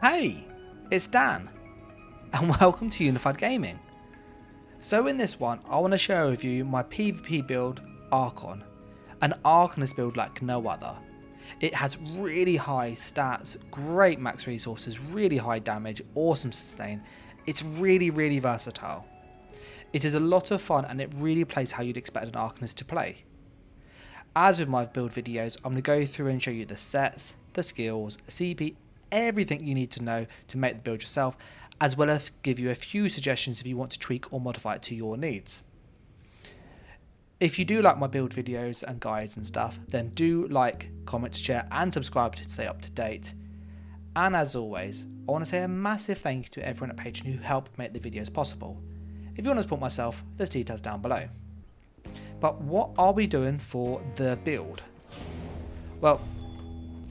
Hey, it's Dan, and welcome to Unified Gaming. So in this one, I want to share with you my PvP build, Archon, an Arcanist build like no other. It has really high stats, great max resources, really high damage, awesome sustain. It's really versatile. It is a lot of fun and it really plays how you'd expect an Arcanist to play. As with my build videos, I'm going to go through and show you the sets, the skills, CP, everything you need to know to make the build yourself, as well as give you a few suggestions if you want to tweak or modify it to your needs. If you do like my build videos and guides and stuff, then do like, comment, share and subscribe to stay up to date. And as always, I want to say a massive thank you to everyone at Patreon who helped make the videos possible. If you want to support myself, there's details down below. But what are we doing for the build? Well,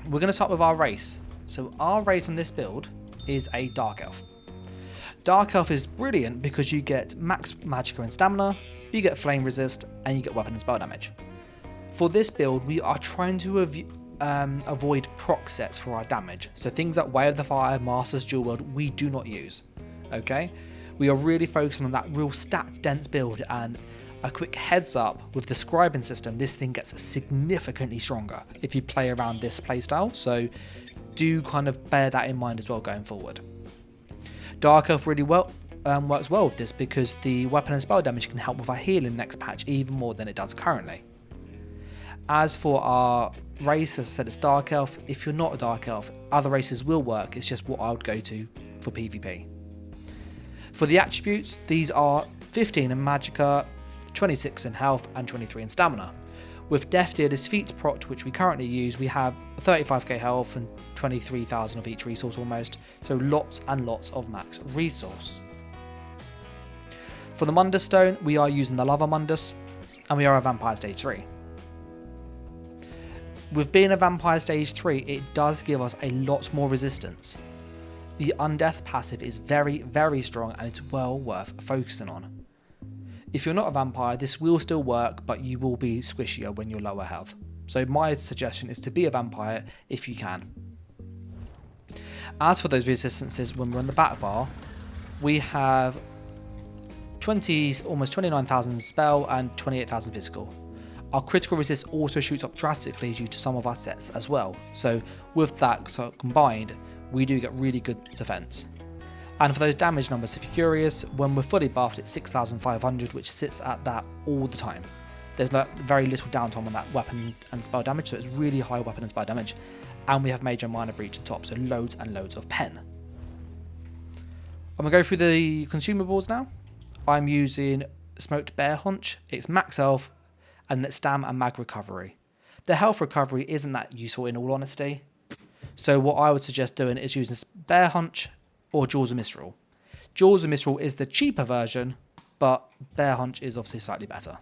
we're going to start with our race. So our race on this build is a Dark Elf. Dark Elf is brilliant because you get max magicka and stamina, you get flame resist, and you get weapon and spell damage. For this build, we are trying to avoid proc sets for our damage. So things like Way of the Fire, Masters, Dual Wield, we do not use. Okay? We are really focusing on that real stats dense build, and a quick heads up with the scribing system, this thing gets significantly stronger if you play around this playstyle. So do kind of bear that in mind as well going forward. Dark Elf really works well with this because the weapon and spell damage can help with our healing next patch even more than it does currently. As for our race, as I said, it's Dark Elf. If you're not a Dark Elf, other races will work. It's just what I would go to for PvP. For the attributes, these are 15 in magicka, 26 in health and 23 in stamina. With Death Dealer's Feats proc, which we currently use, we have 35k health and 23,000 of each resource almost, so lots and lots of max resource. For the Mundus Stone, we are using the Lava Mundus, and we are a Vampire Stage 3. With being a Vampire Stage 3, it does give us a lot more resistance. The Undeath passive is very strong and it's well worth focusing on. If you're not a vampire, this will still work, but you will be squishier when you're lower health. So my suggestion is to be a vampire if you can. As for those resistances, when we're on the back bar, we have almost 29,000 spell and 28,000 physical. Our critical resist also shoots up drastically due to some of our sets as well. So with that combined, we do get really good defense. And for those damage numbers, if you're curious, when we're fully buffed, it's 6,500, which sits at that all the time. There's very little downtime on that weapon and spell damage, so it's really high weapon and spell damage. And we have major and minor breach on top, so loads and loads of pen. I'm going to go through the consumables now. I'm using Smoked Bear Haunch, it's max health, and it's stam and mag recovery. The health recovery isn't that useful in all honesty, so what I would suggest doing is using Bear Haunch or Jaws of Mistral. Jaws of Mistral is the cheaper version, but Bear Haunch is obviously slightly better.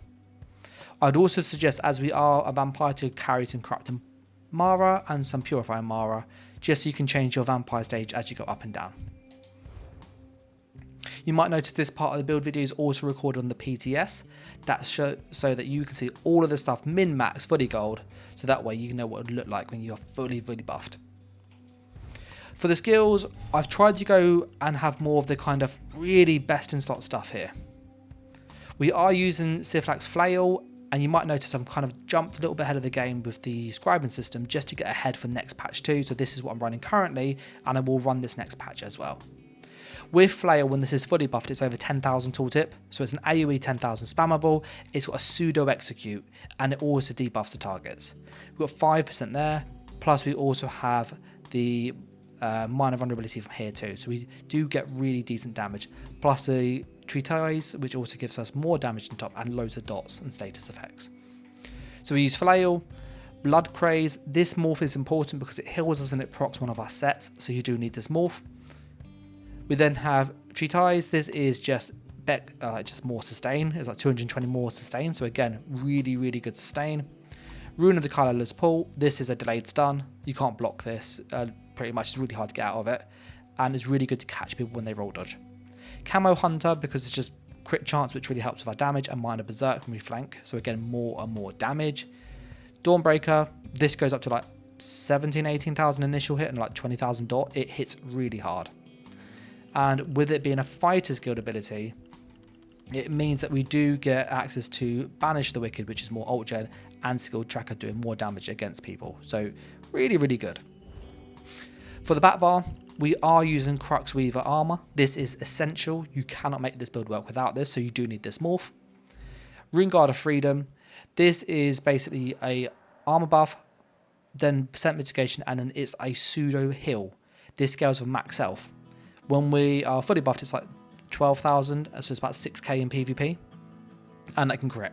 I'd also suggest, as we are a vampire, to carry some Corrupting Mara and some Purifying Mara, just so you can change your vampire stage as you go up and down. You might notice this part of the build video is also recorded on the PTS. That's so that you can see all of the stuff min-max, fully gold, so that way you know what it would look like when you are fully buffed. For the skills, I've tried to go and have more of the kind of really best in slot stuff here. We are using Siflax Flail, and you might notice I've kind of jumped a little bit ahead of the game with the scribing system just to get ahead for next patch too. So this is what I'm running currently, and I will run this next patch as well. With Flail, when this is fully buffed, it's over 10,000 tooltip, so it's an AoE 10,000 spammable, it's got a pseudo execute, and it also debuffs the targets. We've got 5% there, plus we also have the minor vulnerability from here too, so we do get really decent damage, plus the Treatise, which also gives us more damage on top and loads of dots and status effects. So we use Flail, Blood Craze. This morph is important because it heals us and it procs one of our sets, so you do need this morph. We then have Treatise. This is just more sustain. It's like 220 more sustain, so again, really good sustain. Rune of the Colourless Pool. This is a delayed stun. You can't block this. Pretty much, it's really hard to get out of it, and it's really good to catch people when they roll dodge. Camo Hunter, because it's just crit chance, which really helps with our damage, and minor berserk when we flank, so again more and more damage. Dawnbreaker, this goes up to like 18,000 initial hit and like 20,000 dot. It hits really hard. And with it being a fighter's guild ability, it means that we do get access to Banish the Wicked, which is more ult gen, and Skill Tracker doing more damage against people. So really, really good. For the back bar, we are using Crux Weaver armor. This is essential. You cannot make this build work without this, so you do need this morph. Rune Guard of Freedom. This is basically a armor buff, then percent mitigation, and then it's a pseudo heal. This scales with max health. When we are fully buffed, it's like 12,000, so it's about 6k in PvP, and that can crit.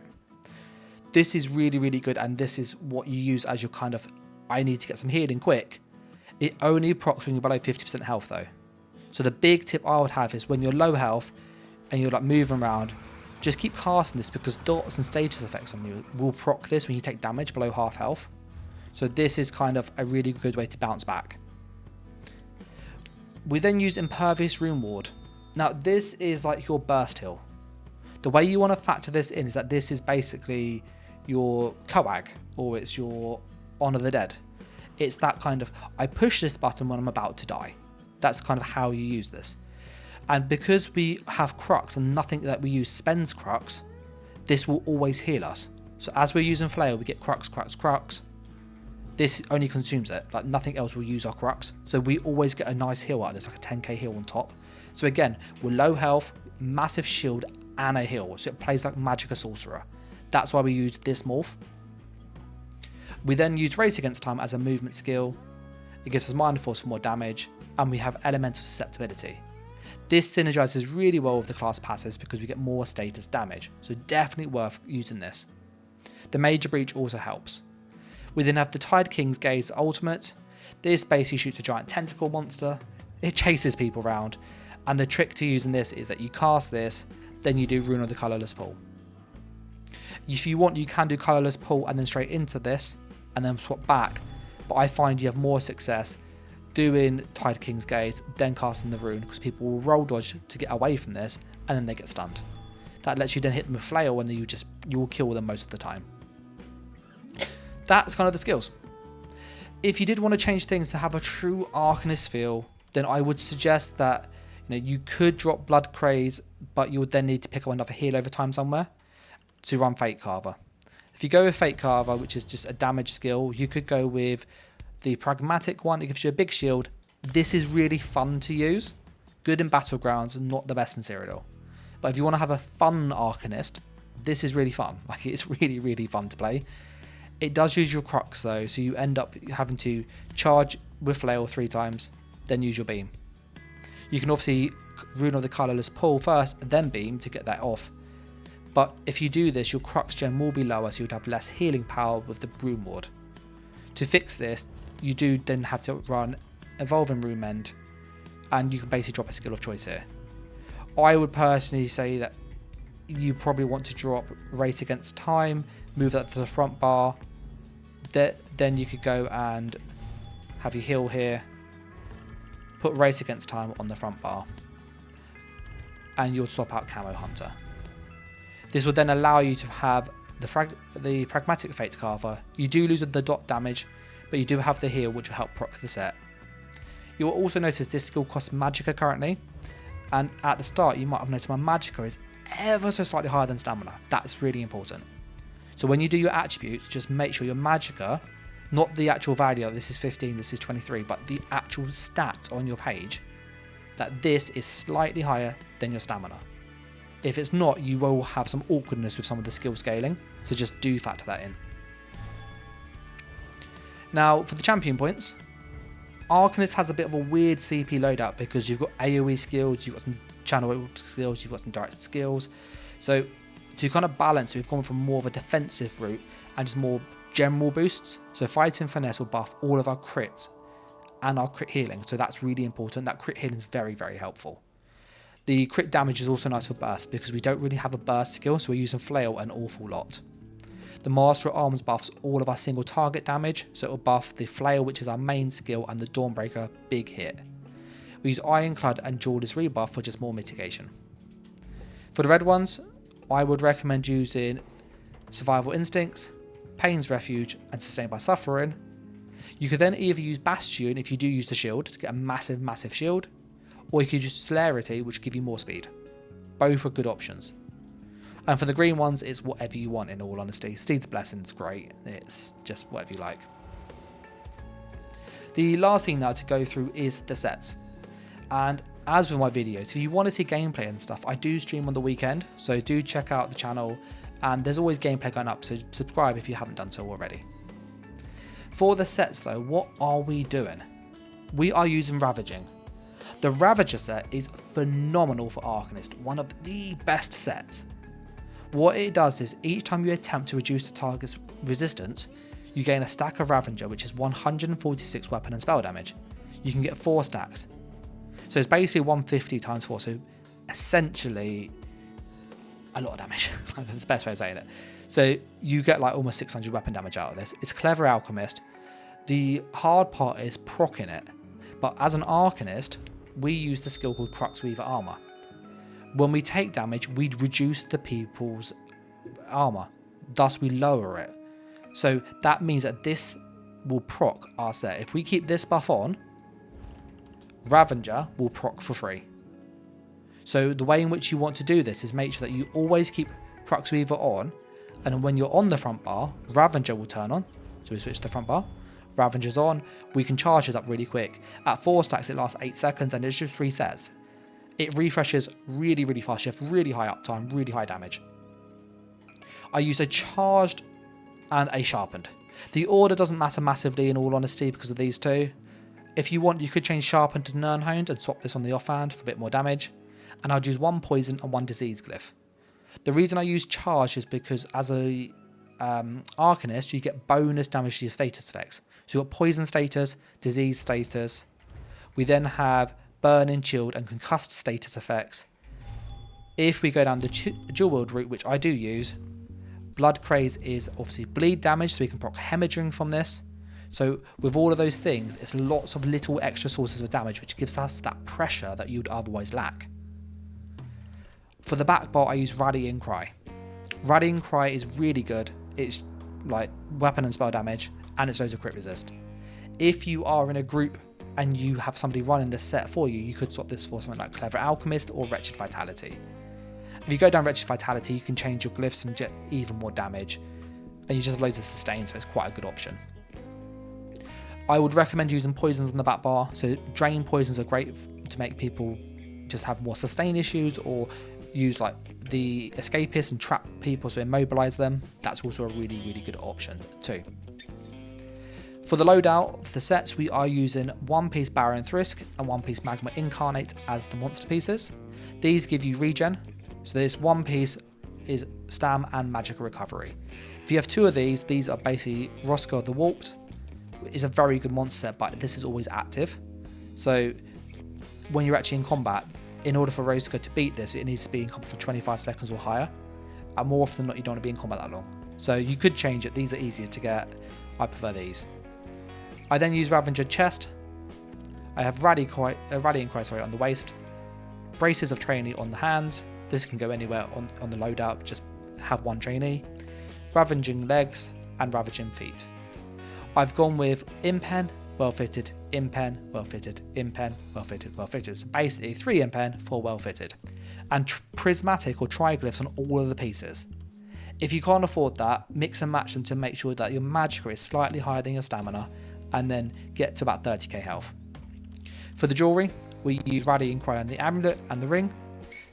This is really, really good, and this is what you use as your kind of, I need to get some healing quick. It only procs when you're below 50% health though. So the big tip I would have is when you're low health and you're like moving around, just keep casting this, because dots and status effects on you will proc this when you take damage below half health. So this is kind of a really good way to bounce back. We then use Impervious Rune Ward. Now this is like your burst heal. The way you want to factor this in is that this is basically your Coag, or it's your Honor the Dead. It's that kind of, I push this button when I'm about to die. That's kind of how you use this. And because we have Crux and nothing that we use spends Crux, this will always heal us. So as we're using Flail, we get Crux, Crux, Crux. This only consumes it, like nothing else will use our Crux. So we always get a nice heal out of this, like a 10k heal on top. So again, we're low health, massive shield, and a heal. So it plays like Magicka Sorcerer. That's why we use this morph. We then use Race Against Time as a movement skill. It gives us Mind Force for more damage, and we have Elemental Susceptibility. This synergizes really well with the class passives because we get more status damage, so definitely worth using this. The Major Breach also helps. We then have the Tide King's Gaze ultimate. This basically shoots a giant tentacle monster. It chases people around, and the trick to using this is that you cast this, then you do Rune of the Colourless Pool. If you want, you can do Colourless Pool and then straight into this, and then swap back, but I find you have more success doing Tide King's Gaze, then casting the rune, because people will roll dodge to get away from this, and then they get stunned. That lets you then hit them with Flail, and then you will kill them most of the time. That's kind of the skills. If you did want to change things to have a true Arcanist feel, then I would suggest that you could drop Blood Craze, but you would then need to pick up another heal over time somewhere to run Fate Carver. If you go with Fate Carver, which is just a damage skill, you could go with the Pragmatic one. It gives you a big shield. This is really fun to use. Good in Battlegrounds and not the best in Cyrodiil. But if you want to have a fun Arcanist, this is really fun. Like, it's really, really fun to play. It does use your Crux though, so you end up having to charge with Flail 3 times, then use your Beam. You can obviously Rune of the Colourless Pool first, then Beam to get that off. But if you do this, your Crux gen will be lower, so you'd have less healing power with the Rune Ward. To fix this, you do then have to run Evolving Rune Mend, and you can basically drop a skill of choice here. I would personally say that you probably want to drop Race Against Time, move that to the front bar, then you could go and have your heal here, put Race Against Time on the front bar, and you'll swap out Camo Hunter. This will then allow you to have the Pragmatic Fate Carver. You do lose the dot damage, but you do have the heal, which will help proc the set. You will also notice this skill costs Magicka currently, and at the start you might have noticed my Magicka is ever so slightly higher than Stamina. That's really important. So when you do your attributes, just make sure your Magicka, not the actual value, this is 15, this is 23, but the actual stats on your page, that this is slightly higher than your Stamina. If it's not, you will have some awkwardness with some of the skill scaling, so just do factor that in. Now, for the champion points, Arcanist has a bit of a weird CP loadout because you've got AoE skills, you've got some channel skills, you've got some direct skills. So to kind of balance, we've gone from more of a defensive route and just more general boosts. So Fighting Finesse will buff all of our crits and our crit healing, so that's really important. That crit healing is very, very helpful. The crit damage is also nice for burst because we don't really have a burst skill, so we're using Flail an awful lot. The Master of Arms buffs all of our single target damage, so it will buff the Flail, which is our main skill, and the Dawnbreaker, big hit. We use Ironclad and Jawless rebuff for just more mitigation. For the red ones, I would recommend using Survival Instincts, Pain's Refuge, and Sustained by Suffering. You could then either use Bastion if you do use the shield to get a massive shield, or you could use Celerity, which give you more speed. Both are good options. And for the green ones, it's whatever you want, in all honesty. Steed's Blessing's great. It's just whatever you like. The last thing now to go through is the sets. And as with my videos, if you want to see gameplay and stuff, I do stream on the weekend. So do check out the channel. And there's always gameplay going up, so subscribe if you haven't done so already. For the sets though, what are we doing? We are using Ravaging. The Ravager set is phenomenal for Arcanist, one of the best sets. What it does is each time you attempt to reduce the target's resistance, you gain a stack of Ravager, which is 146 weapon and spell damage. You can get 4 stacks. So it's basically 150 times 4, so essentially a lot of damage. That's the best way of saying it. So you get like almost 600 weapon damage out of this. It's Clever Alchemist. The hard part is proccing it. But as an Arcanist, we use the skill called Crux Weaver Armor. When we take damage, we reduce the people's armor. Thus, we lower it. So that means that this will proc our set. If we keep this buff on, Ravager will proc for free. So the way in which you want to do this is make sure that you always keep Crux Weaver on, and when you're on the front bar, Ravager will turn on. So we switch to the front bar. Ravager's on. We can charge it up really quick. At 4 stacks, it lasts 8 seconds, and it just resets. It refreshes really fast. You have really high uptime, really high damage. I use a charged and a sharpened. The order doesn't matter massively, in all honesty, because of these two. If you want, you could change sharpened to Nirnhound and swap this on the offhand for a bit more damage. And I'd use 1 poison and 1 disease glyph. The reason I use charge is because as a Arcanist, you get bonus damage to your status effects. So you've got poison status, disease status. We then have burning, chilled and concussed status effects. If we go down the dual wield route, which I do use, Blood Craze is obviously bleed damage, so we can proc hemorrhaging from this. So with all of those things, it's lots of little extra sources of damage, which gives us that pressure that you'd otherwise lack. For the back bar, I use Rallying Cry. Rallying Cry is really good. It's like weapon and spell damage, and it's loads of crit resist. If you are in a group and you have somebody running this set for you, you could swap this for something like Clever Alchemist or Wretched Vitality. If you go down Wretched Vitality, you can change your glyphs and get even more damage, and you just have loads of sustain, so it's quite a good option. I would recommend using poisons in the back bar. So drain poisons are great to make people just have more sustain issues, or use like the escapist and trap people, so immobilize them. That's also a really good option too. For the loadout, for the sets, we are using 1 piece Baron Thrisk and 1 piece Magma Incarnate as the monster pieces. These give you regen. So this 1 piece is stam and magical recovery. If you have 2 of these are basically Roscoe of the Warped. It's a very good monster set, but this is always active. So when you're actually in combat, in order for Roscoe to beat this, it needs to be in combat for 25 seconds or higher. And more often than not, you don't want to be in combat that long. So you could change it. These are easier to get. I prefer these. I then use Ravager Chest. I have Rallying Cry on the waist. Braces of Trainee on the hands. This can go anywhere on the loadout. Just have 1 trainee. Ravaging Legs and Ravaging Feet. I've gone with Impen, well fitted, Impen, well fitted, Impen, well fitted, well fitted. So basically 3 Impen, 4 well fitted. And prismatic or triglyphs on all of the pieces. If you can't afford that, mix and match them to make sure that your magicka is slightly higher than your stamina, and then get to about 30k health. For the jewellery, we use Rallying Cry on the amulet and the ring.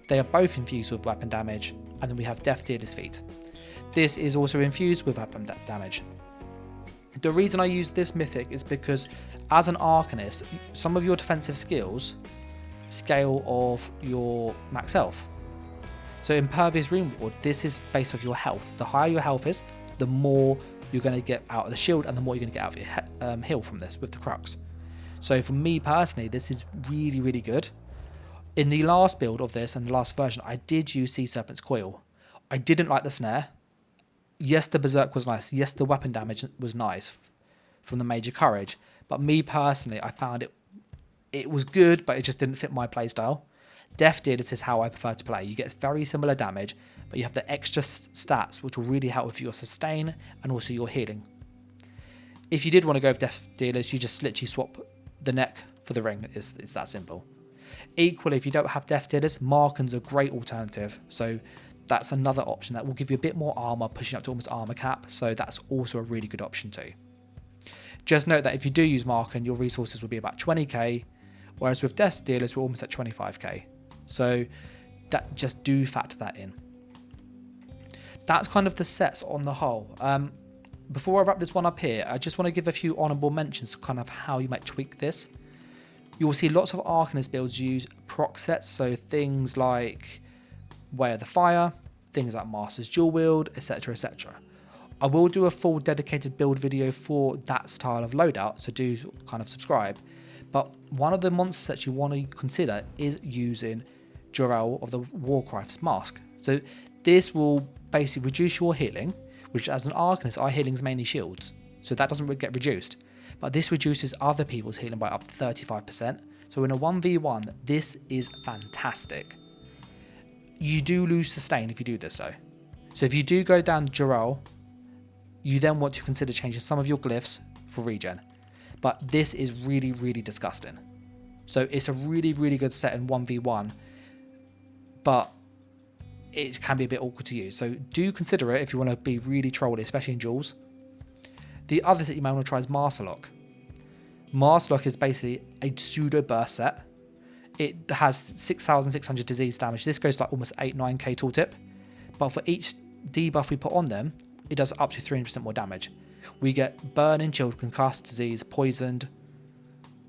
They are both infused with weapon damage, and then we have Death Dealer's Feet. This is also infused with weapon damage. The reason I use this mythic is because as an Arcanist, some of your defensive skills scale of your max health. So Impervious Rune Ward, this is based off your health. The higher your health is, the more you're going to get out of the shield, and the more you're going to get out of your heal from this with the Crux. So for me personally, this is really good. In the last build of this and the last version, I did use Sea Serpent's Coil. I didn't like the snare. Yes, the Berserk was nice. Yes, the weapon damage was nice from the Major Courage. But me personally, I found it was good, but it just didn't fit my playstyle. Death Dealers is how I prefer to play. You get very similar damage, but you have the extra stats, which will really help with your sustain and also your healing. If you did want to go with Death Dealers, you just literally swap the neck for the ring. It's that simple. Equally, if you don't have Death Dealers, Marken's a great alternative. So that's another option that will give you a bit more armor, pushing up to almost armor cap. So that's also a really good option too. Just note that if you do use Marken, your resources will be about 20k, whereas with Death Dealers, we're almost at 25k. So that just do factor that in. That's kind of the sets on the whole. Before I wrap this one up here, I just want to give a few honourable mentions to kind of how you might tweak this. You will see lots of Arcanist builds use proc sets, so things like Way of the Fire, things like Master's Dual Wield, etc, etc. I will do a full dedicated build video for that style of loadout, so do kind of subscribe. But one of the monster sets you want to consider is using Cyrodiil of the Warcraft's Mask. So this will basically reduce your healing, which as an Arcanist, our healing is mainly shields, so that doesn't get reduced. But this reduces other people's healing by up to 35%. So in a 1v1, this is fantastic. You do lose sustain if you do this though. So if you do go down Cyrodiil, you then want to consider changing some of your glyphs for regen. But this is really, really disgusting. So it's a really, really good set in 1v1, but it can be a bit awkward to use. So do consider it if you want to be really trolly, especially in duels. The other set you might want to try is Masterlock. Masterlock is basically a pseudo burst set. It has 6,600 disease damage. This goes like almost 8-9k tooltip. But for each debuff we put on them, it does up to 300% more damage. We get burning, chilled, concussed, disease, poisoned.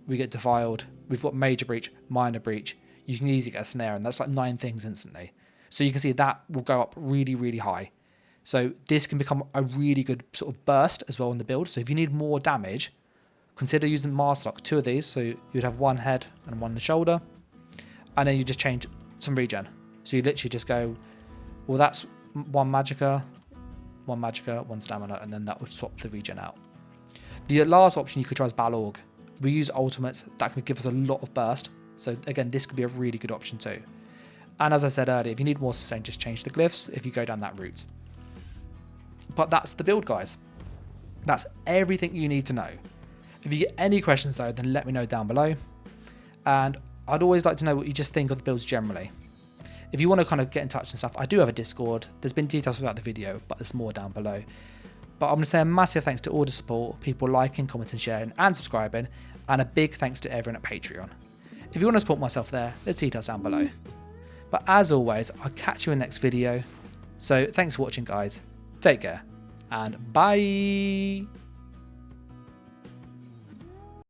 We get defiled. We've got major breach, minor breach. You can easily get a snare, and that's like 9 things instantly. So you can see that will go up really, really high. So this can become a really good sort of burst as well in the build. So if you need more damage, consider using Masterlock, 2 of these. So you'd have 1 head and 1 in the shoulder. And then you just change some regen. So you literally just go, well, that's 1 magicka, 1 stamina, and then that would swap the regen out. The last option you could try is Balorg. We use ultimates that can give us a lot of burst. So again, this could be a really good option too. And as I said earlier, if you need more sustain, just change the glyphs if you go down that route. But that's the build, guys. That's everything you need to know. If you get any questions though, then let me know down below. And I'd always like to know what you just think of the builds generally. If you want to kind of get in touch and stuff, I do have a Discord. There's been details throughout the video, but there's more down below. But I'm going to say a massive thanks to all the support, people liking, commenting, sharing and subscribing, and a big thanks to everyone at Patreon. If you want to support myself there, there's details down below. But as always, I'll catch you in the next video. So thanks for watching, guys. Take care and bye.